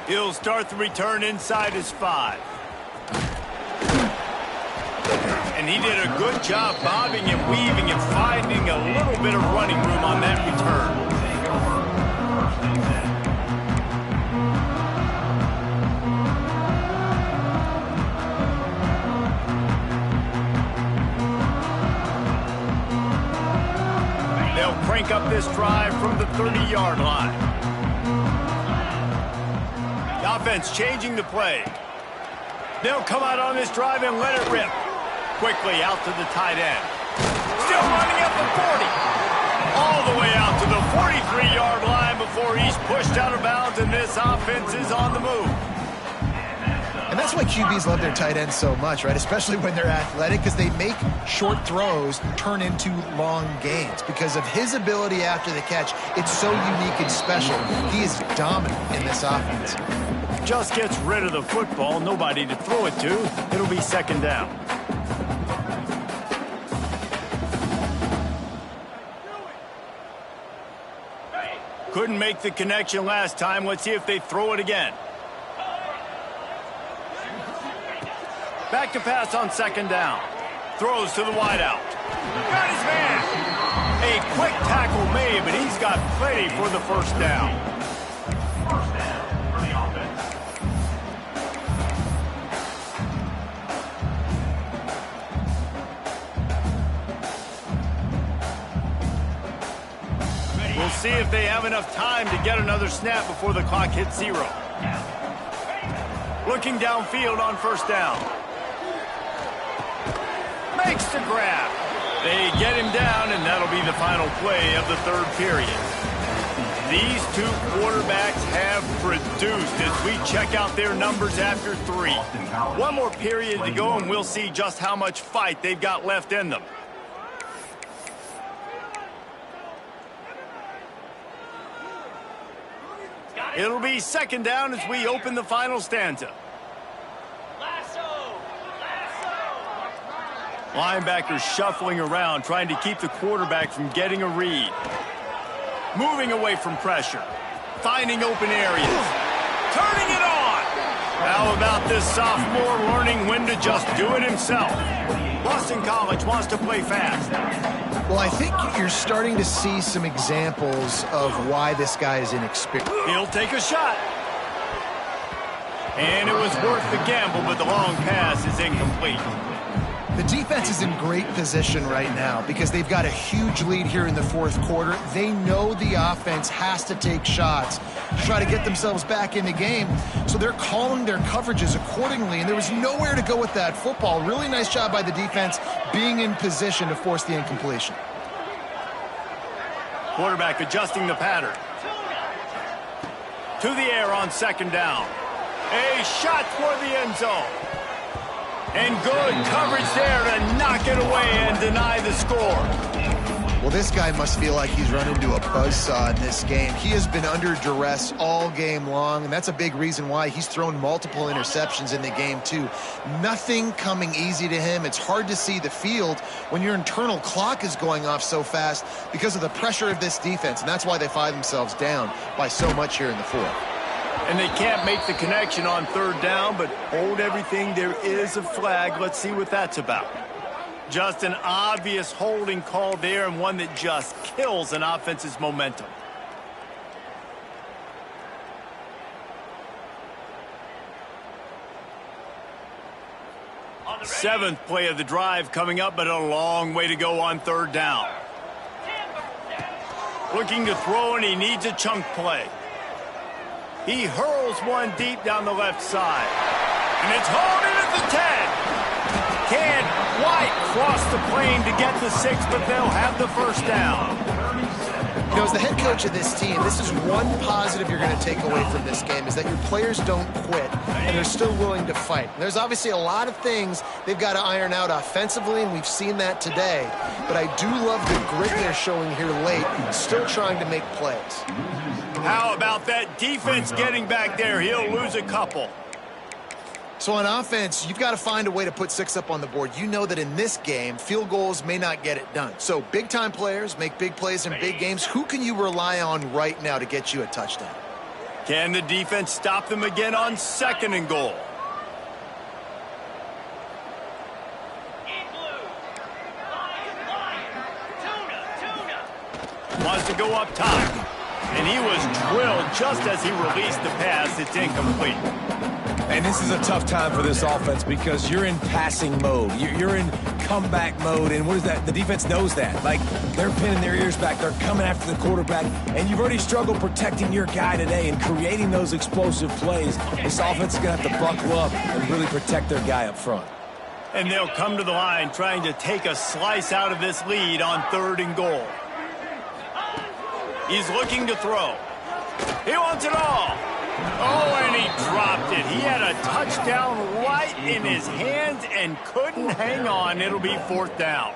He'll start the return inside his 5. And he did a good job bobbing and weaving and finding a little bit of running room on that return. They'll crank up this drive from the 30-yard line. The offense changing the play. They'll come out on this drive and let it rip. Quickly out to the tight end. Still running up the 40. All the way out to the 43-yard line before he's pushed out of bounds, and this offense is on the move. And that's why QBs love their tight ends so much, right? Especially when they're athletic, because they make short throws turn into long gains. Because of his ability after the catch, it's so unique and special. He is dominant in this offense. Just gets rid of the football, nobody to throw it to. It'll be second down. Couldn't make the connection last time. Let's see if they throw it again. Back to pass on second down. Throws to the wideout. Got his man. A quick tackle made, but he's got plenty for the first down. We'll see if they have enough time to get another snap before the clock hits 0. Looking downfield on first down. Makes the grab. They get him down, and that'll be the final play of the third period. These two quarterbacks have produced as we check out their numbers after 3. One more period to go, and we'll see just how much fight they've got left in them. It'll be second down as we open the final stanza. Linebackers shuffling around, trying to keep the quarterback from getting a read. Moving away from pressure. Finding open areas. Turning it on! How about this sophomore learning when to just do it himself? Boston College wants to play fast. Well, I think you're starting to see some examples of why this guy is inexperienced. He'll take a shot. And it was worth the gamble, but the long pass is incomplete. The defense is in great position right now because they've got a huge lead here in the fourth quarter. They know the offense has to take shots to try to get themselves back in the game, so they're calling their coverages accordingly, and there was nowhere to go with that football. Really nice job by the defense being in position to force the incompletion. Quarterback adjusting the pattern. To the air on second down. A shot for the end zone. And good coverage there to knock it away and deny the score. Well, this guy must feel like he's run into a buzzsaw in this game. He has been under duress all game long, and that's a big reason why he's thrown multiple interceptions in the game, too. Nothing coming easy to him. It's hard to see the field when your internal clock is going off so fast because of the pressure of this defense, and that's why they find themselves down by so much here in the fourth. And they can't make the connection on third down, but hold everything. There is a flag. Let's see what that's about. Just an obvious holding call there, and one that just kills an offense's momentum. Seventh play of the drive coming up, but a long way to go on third down. Looking to throw, and he needs a chunk play. He hurls one deep down the left side. And it's hauled in at the 10. Can't quite cross the plane to get the 6, but they'll have the first down. You know, as the head coach of this team, this is one positive you're going to take away from this game, is that your players don't quit, and they're still willing to fight. And there's obviously a lot of things they've got to iron out offensively, and we've seen that today. But I do love the grit they're showing here late, still trying to make plays. How about that defense getting back there? He'll lose a couple. So on offense, you've got to find a way to put 6 up on the board. You know that in this game, field goals may not get it done. So big-time players make big plays in big games. Who can you rely on right now to get you a touchdown? Can the defense stop them again on 2nd and goal? Wants to go up top. And he was drilled just as he released the pass. It's incomplete. And this is a tough time for this offense because you're in passing mode. You're in comeback mode. And what is that? The defense knows that. Like, they're pinning their ears back. They're coming after the quarterback. And you've already struggled protecting your guy today and creating those explosive plays. This offense is going to have to buckle up and really protect their guy up front. And they'll come to the line trying to take a slice out of this lead on 3rd and goal. He's looking to throw. He wants it all. Oh, and he dropped it. He had a touchdown right in his hands and couldn't hang on. It'll be 4th down.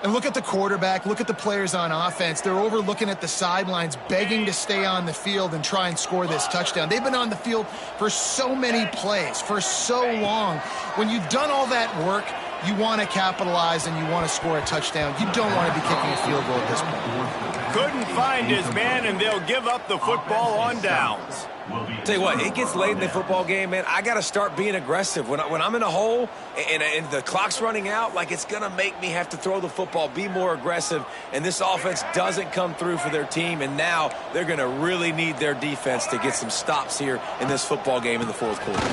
And look at the quarterback. Look at the players on offense. They're over looking at the sidelines, begging to stay on the field and try and score this touchdown. They've been on the field for so many plays, for so long. When you've done all that work, you want to capitalize and you want to score a touchdown. You don't want to be kicking a field goal at this point. Couldn't find his man, and they'll give up the football on downs. Tell you what, it gets late in the football game, man. I got to start being aggressive. When I'm in a hole and the clock's running out, like, it's going to make me have to throw the football, be more aggressive, and this offense doesn't come through for their team, and now they're going to really need their defense to get some stops here in this football game in the 4th quarter.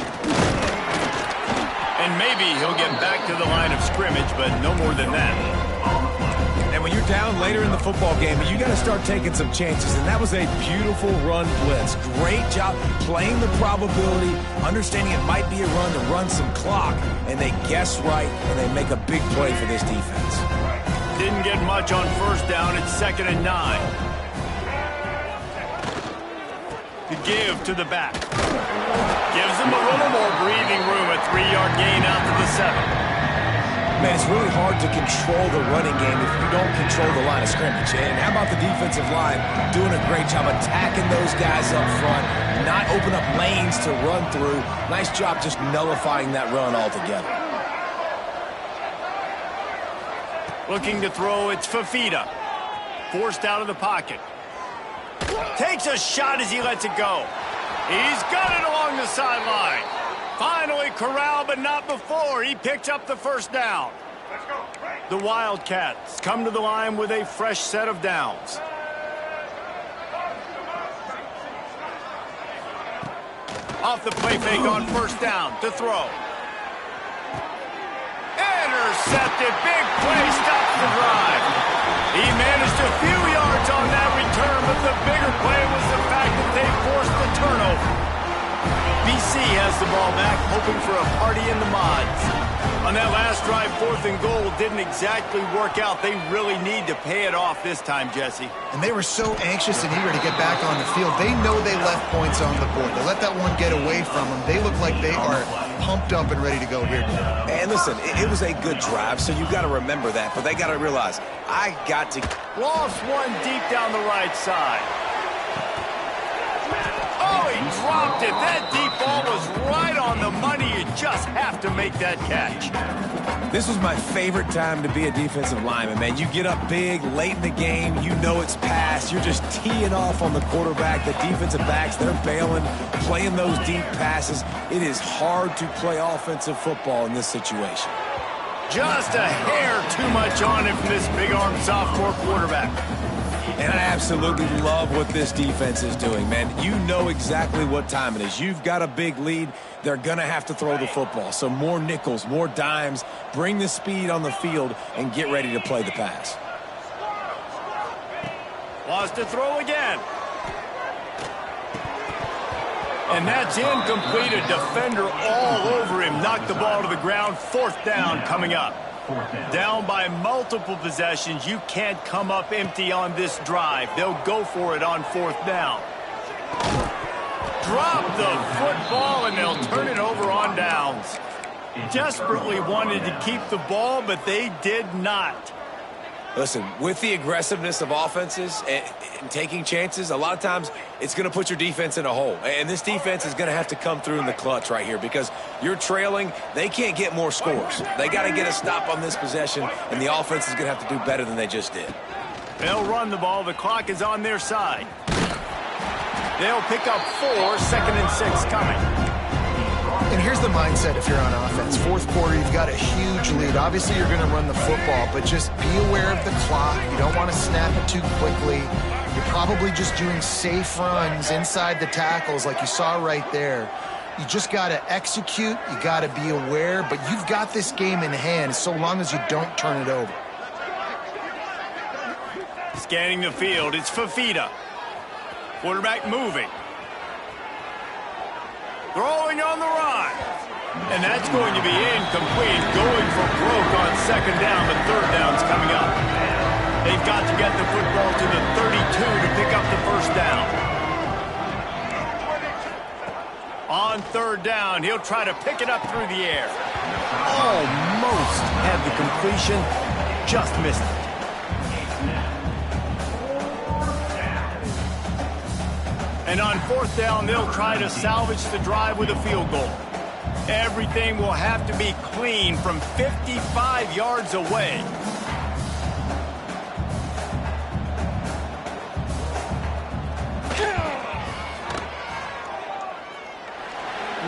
And maybe he'll get back to the line of scrimmage, but no more than that. And when you're down later in the football game, you got to start taking some chances. And that was a beautiful run blitz. Great job playing the probability, understanding it might be a run to run some clock. And they guess right, and they make a big play for this defense. Didn't get much on 1st down. It's 2nd and 9. To give to the back. Gives him a little more breathing room. A 3-yard gain out to the 7. Man, it's really hard to control the running game if you don't control the line of scrimmage. And how about the defensive line doing a great job attacking those guys up front, not open up lanes to run through. Nice job just nullifying that run altogether. Looking to throw, it's Fafita. Forced out of the pocket. Takes a shot as he lets it go. He's got it along the sideline. Finally corralled, but not before. He picked up the 1st down. The Wildcats come to the line with a fresh set of downs. Off the play fake on 1st down to throw. Intercepted. Big play. Stops the drive. He managed a few yards on that return, but the bigger play was the fact that they forced the turnover. BC has the ball back, hoping for a party in the mods. On that last drive, 4th and goal didn't exactly work out. They really need to pay it off this time, Jesse. And they were so anxious and eager to get back on the field. They know they left points on the board. They let that one get away from them. They look like they are pumped up and ready to go here. And listen, it was a good drive, so you got to remember that. But they got to realize, I got to... Lost one deep down the right side. Oh, he dropped it. That deep ball was right on the money. You just have to make that catch. This was my favorite time to be a defensive lineman, man. You get up big, late in the game, you know it's past. You're just teeing off on the quarterback. The defensive backs, they're bailing, playing those deep passes. It is hard to play offensive football in this situation. Just a hair too much on him from this big-armed sophomore quarterback. And I absolutely love what this defense is doing, man. You know exactly what time it is. You've got a big lead. They're going to have to throw the football. So more nickels, more dimes, bring the speed on the field, and get ready to play the pass. Wants to throw again. And that's incomplete. A defender all over him. Knocked the ball to the ground. 4th down coming up. 4th down. Down by multiple possessions, you can't come up empty on this drive. They'll go for it on 4th down. Drop the football, and they'll turn it over on downs. Desperately wanted to keep the ball, but they did not. Listen, with the aggressiveness of offenses and taking chances, a lot of times it's going to put your defense in a hole. And this defense is going to have to come through in the clutch right here because you're trailing. They can't get more scores. They got to get a stop on this possession, and the offense is going to have to do better than they just did. They'll run the ball. The clock is on their side. They'll pick up 4, 2nd and 6 coming. And here's the mindset if you're on offense. 4th quarter, you've got a huge lead. Obviously, you're going to run the football, but just be aware of the clock. You don't want to snap it too quickly. You're probably just doing safe runs inside the tackles like you saw right there. You just got to execute. You got to be aware, but you've got this game in hand so long as you don't turn it over. Scanning the field, it's Fafita. Quarterback moving. Throwing on the run. And that's going to be incomplete. Going for broke on 2nd down, but 3rd down's coming up. They've got to get the football to the 32 to pick up the 1st down. On 3rd down, he'll try to pick it up through the air. Almost had the completion, just missed it. And on 4th down, they'll try to salvage the drive with a field goal. Everything will have to be clean from 55 yards away.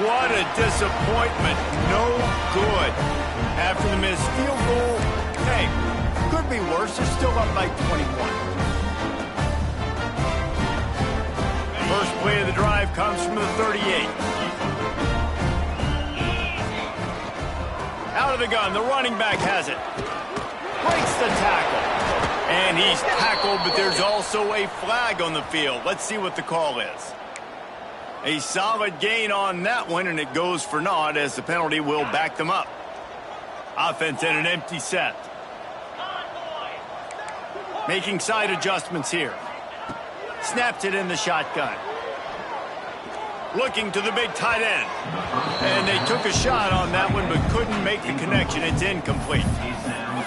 What a disappointment. No good. After the missed field goal, hey, could be worse. They're still up by 21. First play of the drive comes from the 38. Out of the gun, the running back has it. Breaks the tackle. And he's tackled, but there's also a flag on the field. Let's see what the call is. A solid gain on that one, and it goes for naught as the penalty will back them up. Offense in an empty set. Making side adjustments here. Snaps it in the shotgun. Looking to the big tight end. And they took a shot on that one, but couldn't make the connection. It's incomplete.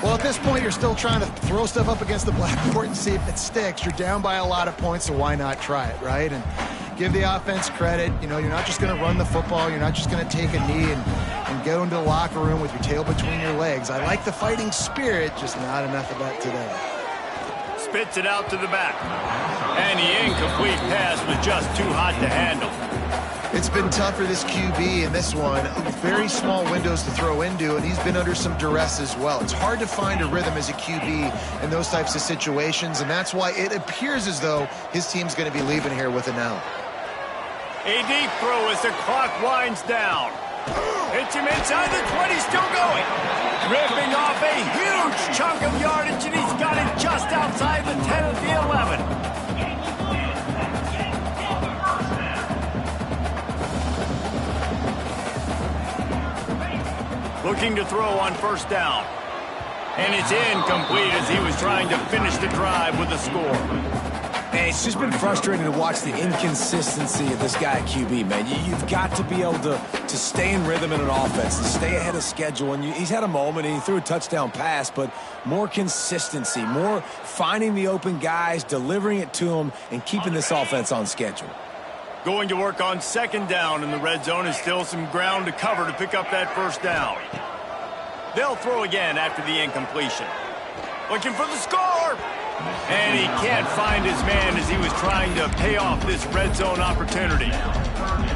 Well, at this point, you're still trying to throw stuff up against the blackboard and see if it sticks. You're down by a lot of points, so why not try it, right? And give the offense credit. You know, you're not just going to run the football. You're not just going to take a knee and go into the locker room with your tail between your legs. I like the fighting spirit, just not enough of that today. Spits it out to the back. And the incomplete pass was just too hot to handle. It's been tough for this QB in this one. Very small windows to throw into, and he's been under some duress as well. It's hard to find a rhythm as a QB in those types of situations, and that's why it appears as though his team's going to be leaving here with an L. A deep throw as the clock winds down. Hits him inside the 20, still going. Ripping off a huge chunk of yardage, and he's got it just outside the 10 of the 11. Looking to throw on 1st down. And it's incomplete as he was trying to finish the drive with a score. And it's just been frustrating to watch the inconsistency of this guy at QB, man. You've got to be able to stay in rhythm in an offense and stay ahead of schedule. And he's had a moment and he threw a touchdown pass, but more consistency, more finding the open guys, delivering it to them, and keeping this offense on schedule. Going to work on 2nd down in the red zone is still some ground to cover to pick up that 1st down. They'll throw again after the incompletion. Looking for the score! And he can't find his man as he was trying to pay off this red zone opportunity.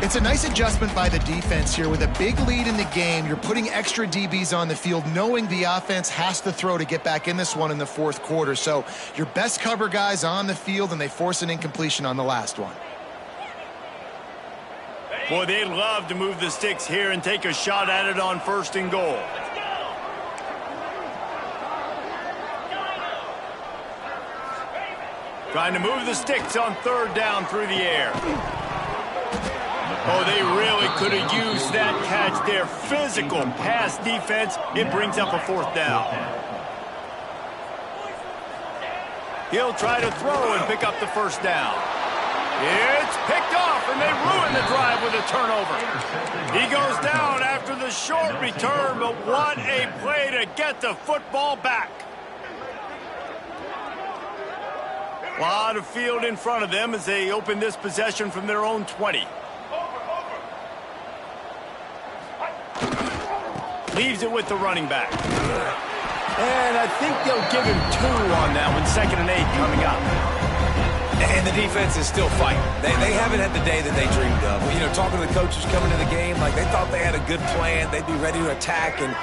It's a nice adjustment by the defense here. With a big lead in the game, you're putting extra DBs on the field, knowing the offense has to throw to get back in this one in the 4th quarter. So your best cover guys on the field, and they force an incompletion on the last one. Boy, they'd love to move the sticks here and take a shot at it on 1st and goal. Trying to move the sticks on 3rd down through the air. Oh, they really could have used that catch there. Physical pass defense. It brings up a 4th down. He'll try to throw and pick up the 1st down. It's picked off, and they ruin the drive with a turnover. He goes down after the short return, but what a play to get the football back. A lot of field in front of them as they open this possession from their own 20. Leaves it with the running back. And I think they'll give him 2 on that one. 2nd and 8 coming up. And the defense is still fighting. They haven't had the day that they dreamed of. You know, talking to the coaches coming to the game, like they thought they had a good plan. They'd be ready to attack and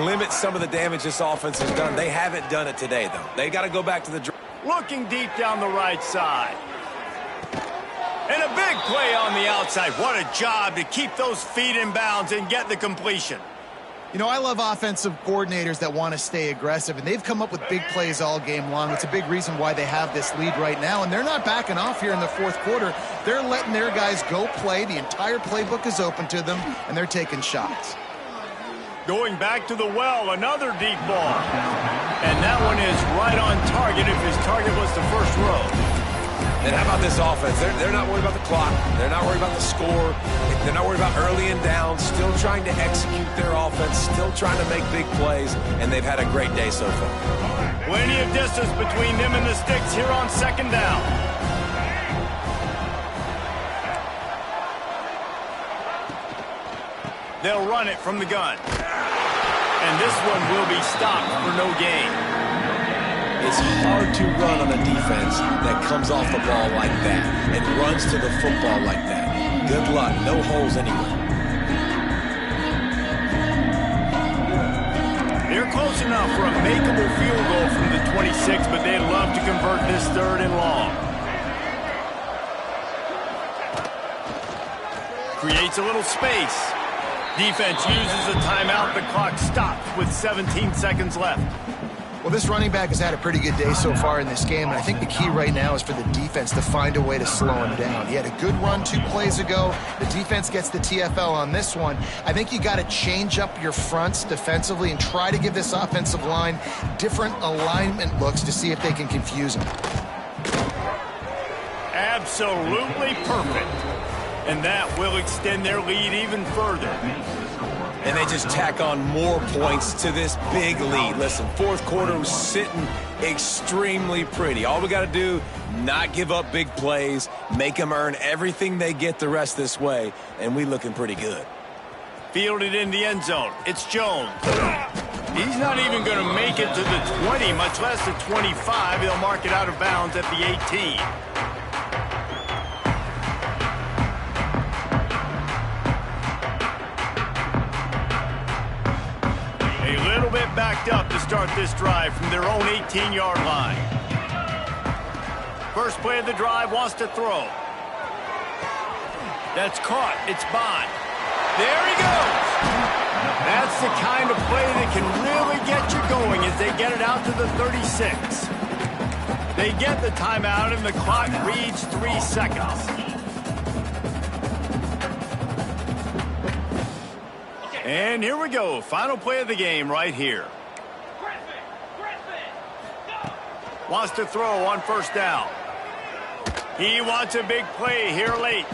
limit some of the damage this offense has done. They haven't done it today, though. They got to go back to the... Looking deep down the right side. And a big play on the outside. What a job to keep those feet in bounds and get the completion. You know, I love offensive coordinators that want to stay aggressive, and they've come up with big plays all game long. It's a big reason why they have this lead right now, and they're not backing off here in the 4th quarter. They're letting their guys go play. The entire playbook is open to them, and they're taking shots. Going back to the well, another deep ball. And that one is right on target if his target was the 1st row. And how about this offense? They're not worried about the clock. They're not worried about the score. They're not worried about early and down. Still trying to execute their offense. Still trying to make big plays. And they've had a great day so far. Plenty of distance between them and the sticks here on 2nd down. They'll run it from the gun. And this one will be stopped for no gain. It's hard to run on a defense that comes off the ball like that and runs to the football like that. Good luck. No holes anywhere. They're close enough for a makeable field goal from the 26, but they'd love to convert this 3rd and long. Creates a little space. Defense uses a timeout. The clock stops with 17 seconds left. Well, this running back has had a pretty good day so far in this game, and I think the key right now is for the defense to find a way to slow him down. He had a good run 2 plays ago. The defense gets the TFL on this one. I think you got to change up your fronts defensively and try to give this offensive line different alignment looks to see if they can confuse him. Absolutely perfect. And that will extend their lead even further. And they just tack on more points to this big lead. Listen, 4th quarter was sitting extremely pretty. All we got to do, not give up big plays, make them earn everything they get the rest this way, and we looking pretty good. Fielded in the end zone. It's Jones. He's not even going to make it to the 20, much less the 25. He'll mark it out of bounds at the 18. Backed up to start this drive from their own 18-yard line. First play of the drive, wants to throw. That's caught. It's Bond. There he goes. That's the kind of play that can really get you going as they get it out to the 36. They get the timeout, and the clock reads 3 seconds. And here we go. Final play of the game right here. Wants to throw on 1st down. He wants a big play here late.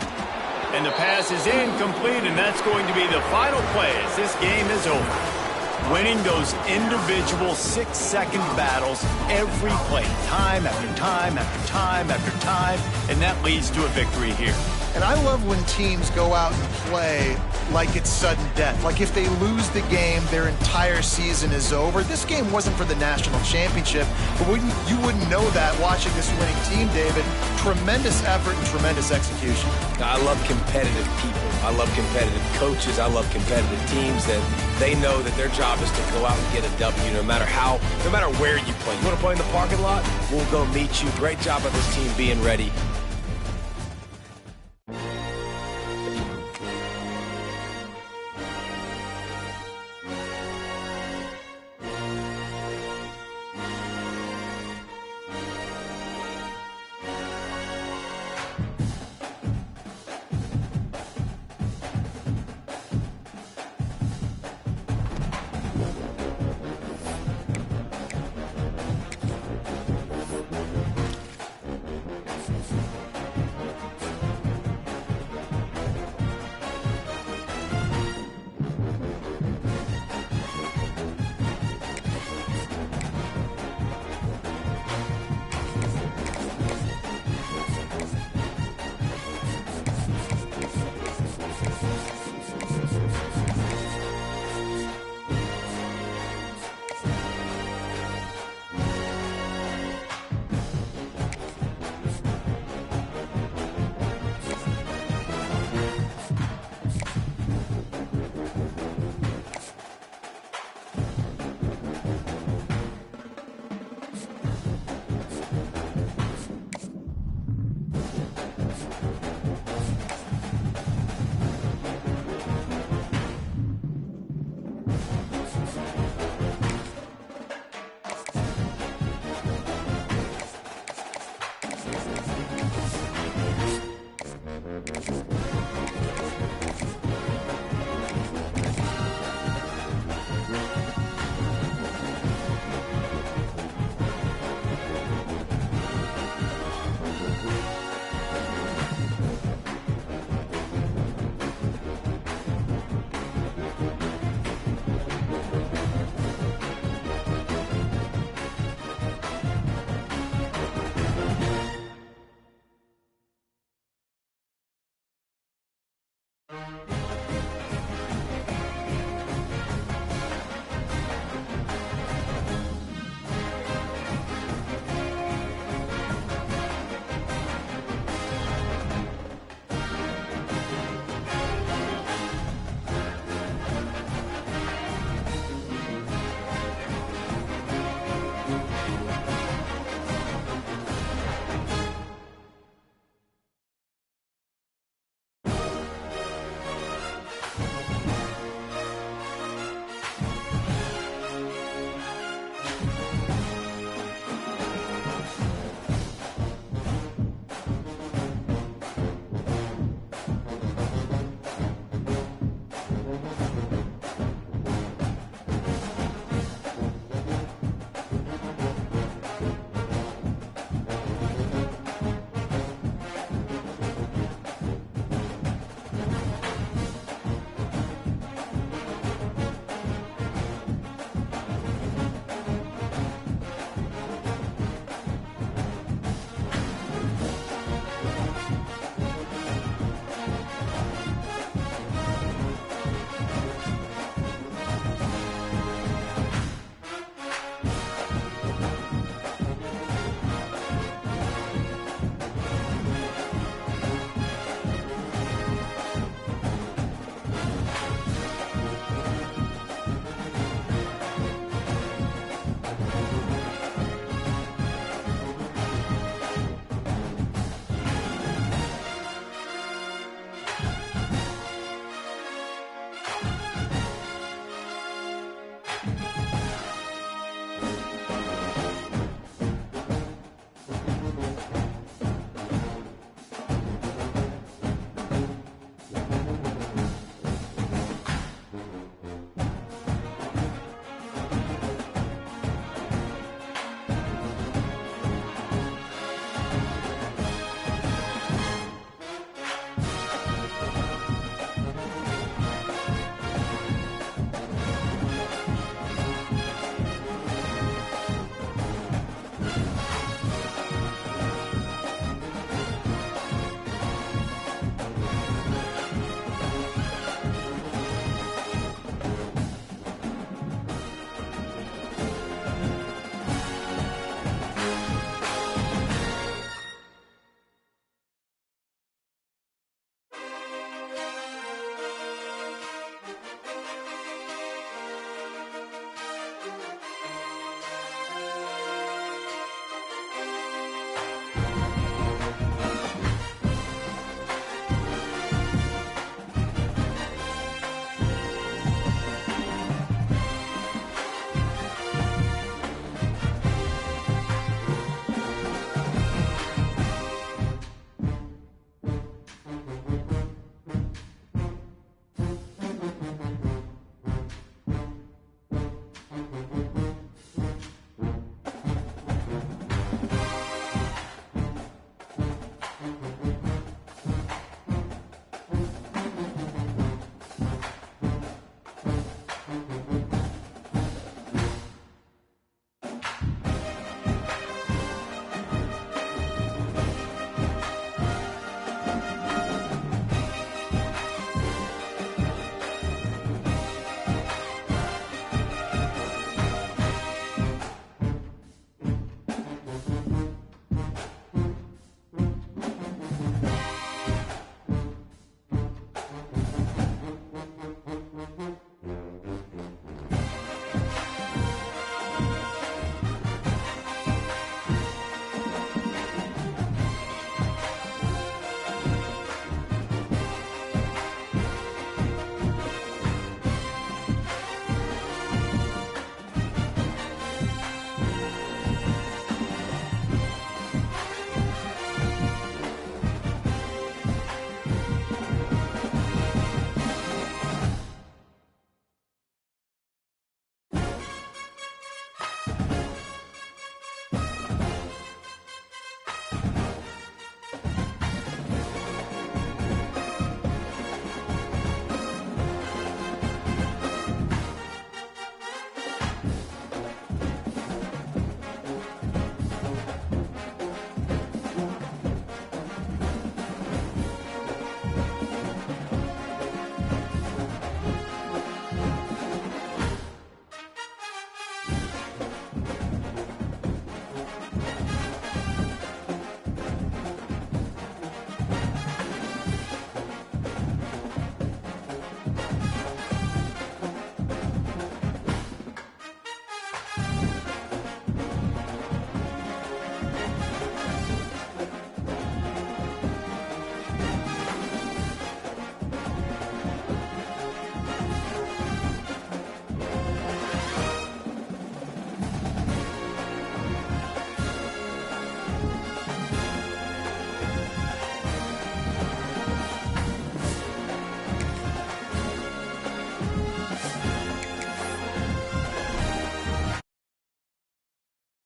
And the pass is incomplete, and that's going to be the final play as this game is over. Winning those individual 6-second battles every play, time after time after time after time, and that leads to a victory here. And I love when teams go out and play like it's sudden death. Like if they lose the game, their entire season is over. This game wasn't for the national championship, but you wouldn't know that watching this winning team, David. Tremendous effort and tremendous execution. I love competitive people. I love competitive coaches. I love competitive teams that they know that their job is to go out and get a W no matter where you play. You want to play in the parking lot? We'll go meet you. Great job by this team being ready